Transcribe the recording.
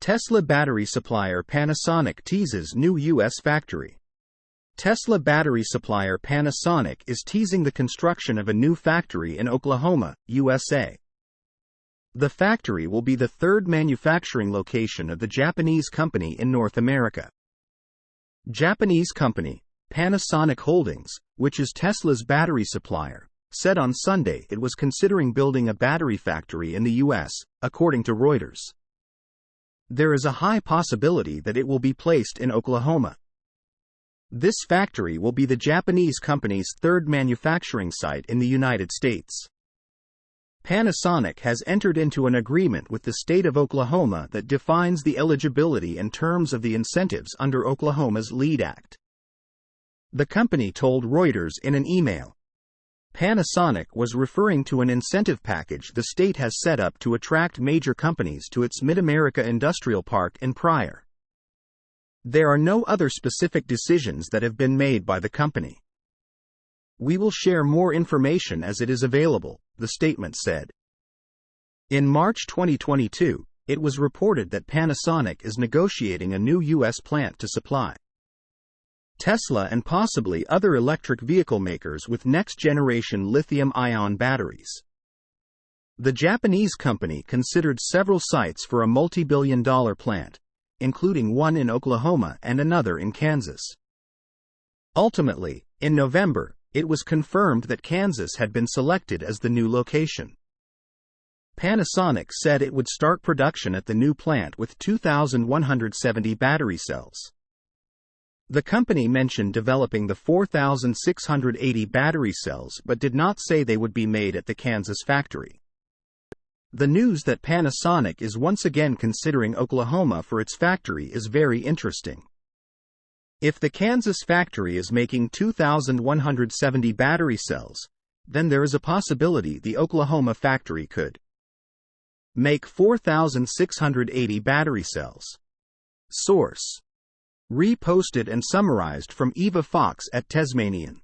Tesla battery supplier Panasonic teases new U.S. factory. Tesla battery supplier Panasonic is teasing the construction of a new factory in Oklahoma, USA. The factory will be the third manufacturing location of the Japanese company in North America. Japanese company, Panasonic Holdings, which is Tesla's battery supplier, said on Sunday it was considering building a battery factory in the U.S., according to Reuters. There is a high possibility that it will be placed in Oklahoma. This factory will be the Japanese company's third manufacturing site in the United States. Panasonic has entered into an agreement with the state of Oklahoma that defines the eligibility and terms of the incentives under Oklahoma's LEAD Act. The company told Reuters in an email. Panasonic was referring to an incentive package the state has set up to attract major companies to its Mid-America Industrial Park in Pryor. There are no other specific decisions that have been made by the company. We will share more information as it is available, the statement said. In March 2022, it was reported that Panasonic is negotiating a new U.S. plant to supply Tesla and possibly other electric vehicle makers with next-generation lithium-ion batteries. The Japanese company considered several sites for a multi-billion-dollar plant, including one in Oklahoma and another in Kansas. Ultimately, in November, it was confirmed that Kansas had been selected as the new location. Panasonic said it would start production at the new plant with 2,170 battery cells. The company mentioned developing the 4,680 battery cells but did not say they would be made at the Kansas factory. The news that Panasonic is once again considering Oklahoma for its factory is very interesting. If the Kansas factory is making 2,170 battery cells, then there is a possibility the Oklahoma factory could make 4,680 battery cells. Source: reposted and summarized from Eva Fox at Tasmanian.